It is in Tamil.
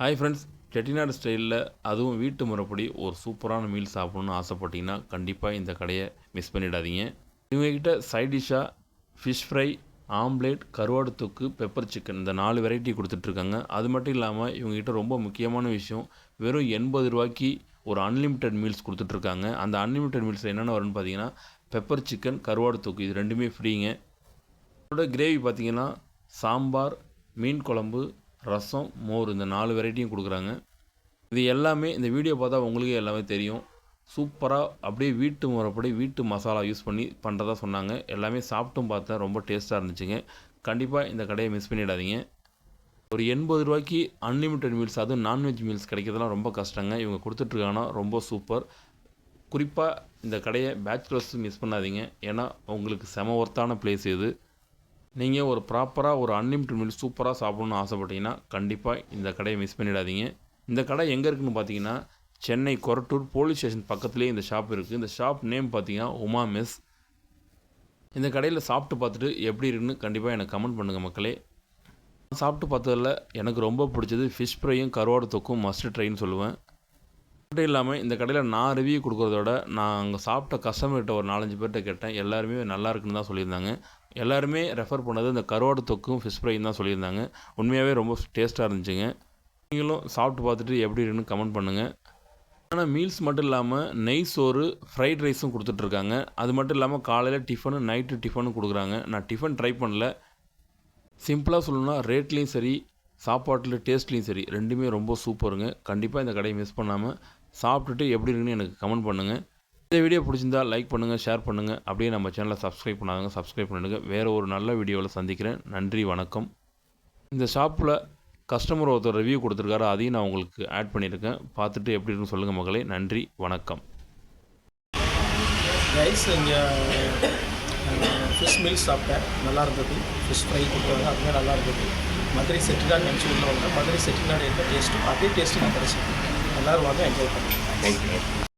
ஹாய் ஃப்ரெண்ட்ஸ், செட்டிநாடு ஸ்டைலில் அதுவும் வீட்டு முறைப்படி ஒரு சூப்பரான மீல் சாப்பிட்ணுன்னு ஆசைப்பட்டீங்கன்னா கண்டிப்பாக இந்த கடையை மிஸ் பண்ணிடாதீங்க. இவங்ககிட்ட சைட் டிஷ்ஷாக ஃபிஷ் ஃப்ரை, ஆம்லேட், கருவாடு தொக்கு, பெப்பர் சிக்கன் இந்த 4 வெரைட்டி கொடுத்துட்ருக்காங்க. அது மட்டும் இல்லாமல் இவங்ககிட்ட ரொம்ப முக்கியமான விஷயம், வெறும் 80 ரூபாய்க்கு ஒரு அன்லிமிட்டெட் மீல்ஸ் கொடுத்துட்ருக்காங்க. அந்த அன்லிமிட்டெட் மீல்ஸில் என்னென்ன வரும்னு பார்த்தீங்கன்னா, பெப்பர் சிக்கன், கருவாடு தொக்கு இது 2மே ஃப்ரீங்க. இதோட கிரேவி பார்த்தீங்கன்னா சாம்பார், மீன் குழம்பு, ரசம், மோர் இந்த 4 வெரைட்டியும் கொடுக்குறாங்க. இது எல்லாமே இந்த வீடியோ பார்த்தா உங்களுக்கே எல்லாமே தெரியும். சூப்பராக அப்படியே வீட்டு முறைப்படி வீட்டு மசாலா யூஸ் பண்ணி பண்ணுறதா சொன்னாங்க. எல்லாமே சாப்பிட்டும் பார்த்தேன், ரொம்ப டேஸ்ட்டாக இருந்துச்சுங்க. கண்டிப்பாக இந்த கடையை மிஸ் பண்ணிடாதீங்க. ஒரு 80 ரூபாய்க்கு அன்லிமிட்டெட் மீல்ஸ், அதுவும் நான்வெஜ் மீல்ஸ் கிடைக்கிறதுலாம் ரொம்ப கஷ்டங்க. இவங்க கொடுத்துட்ருக்காங்கன்னா ரொம்ப சூப்பர். குறிப்பாக இந்த கடையை பேச்சுலர்ஸ் மிஸ் பண்ணாதீங்க. ஏன்னா உங்களுக்கு செம ஒர்த்தான பிளேஸ் இது. நீங்கள் ஒரு ப்ராப்பராக ஒரு அன்லிமிட்டட் மீல் சூப்பராக சாப்பிட்ணுன்னு ஆசைப்பட்டீங்கன்னா கண்டிப்பாக இந்த கடையை மிஸ் பண்ணிடாதீங்க. இந்த கடை எங்கே இருக்குதுன்னு பார்த்தீங்கன்னா, சென்னை கொரட்டூர் போலீஸ் ஸ்டேஷன் பக்கத்துலேயே இந்த ஷாப் இருக்குது. இந்த ஷாப் நேம் பார்த்தீங்கன்னா உமா மெஸ். இந்த கடையில் சாப்பிட்டு பார்த்துட்டு எப்படி இருக்குன்னு கண்டிப்பாக எனக்கு கமெண்ட் பண்ணுங்கள் மக்களே. சாப்பிட்டு பார்த்ததில் எனக்கு ரொம்ப பிடிச்சது ஃபிஷ் ஃப்ரையும் கருவாடு தொக்கும் மஸ்ட் ட்ரைன்னு சொல்லுவேன். மட்டும் இல்லாமல் இந்த கடையில் நான் ரிவ்யூ கொடுக்குறதோட நான் அங்கே சாப்பிட்ட கஸ்டமர்கிட்ட ஒரு 4-5 பேர்கிட்ட கேட்டேன். எல்லாருமே நல்லா இருக்குன்னு தான் சொல்லியிருந்தாங்க. எல்லாருமே ரெஃபர் பண்ணது இந்த கருவாடு தொக்கும் ஃபிஷ் ஃப்ரையும் தான் சொல்லியிருந்தாங்க. உண்மையாகவே ரொம்ப டேஸ்ட்டாக இருந்துச்சுங்க. நீங்களும் சாப்பிட்டு பார்த்துட்டு எப்படி இருக்குன்னு கமெண்ட் பண்ணுங்கள். ஆனால் மீல்ஸ் மட்டும் இல்லாமல் நெய் சோறு, ஃப்ரைட் ரைஸும் கொடுத்துட்ருக்காங்க. அது மட்டும் இல்லாமல் காலையில் டிஃபனு, நைட்டு டிஃபனும் கொடுக்குறாங்க. நான் டிஃபன் ட்ரை பண்ணல. சிம்பிளாக சொல்லணும்னா ரேட்லேயும் சரி, சாப்பாட்டில் டேஸ்ட்லேயும் சரி 2மே ரொம்ப சூப்பருங்க. கண்டிப்பாக இந்த கடையை மிஸ் பண்ணாமல் சாப்பிட்டுட்டு எப்படி இருக்குன்னு எனக்கு கமெண்ட் பண்ணுங்கள். இந்த வீடியோ பிடிச்சிருந்தால் லைக் பண்ணுங்கள், ஷேர் பண்ணுங்கள். அப்படியே நம்ம சேனலை சப்ஸ்கிரைப் பண்ணாதவங்க சப்ஸ்கிரைப் பண்ணிடுங்க. வேறு ஒரு நல்ல வீடியோவில் சந்திக்கிறேன். நன்றி, வணக்கம். இந்த ஷாப்பில் கஸ்டமர் ஒருத்தர் ரிவ்யூ கொடுத்துருக்காரு, அதையும் நான் உங்களுக்கு ஆட் பண்ணியிருக்கேன். பார்த்துட்டு எப்படி இருக்குன்னு சொல்லுங்கள் மகளே. நன்றி, வணக்கம். ரைஸ் இங்கே ஃபிஷ் மீல்ஸ் சாப்பிட்டேன், நல்லா இருந்தது. ஃபிஷ் ஃப்ரை கொடுத்தாங்க, அதுவே நல்லா இருந்தது. மதுரை செட்டிநாடு நினச்சி உள்ள வந்தேன். மதுரை செட்டிநாடு என்ன டேஸ்ட்டும் அதே டேஸ்ட்டு நான் கிடச்சிது. எல்லோரும் வாங்க, என்ஜாய் பண்ணுறேன்.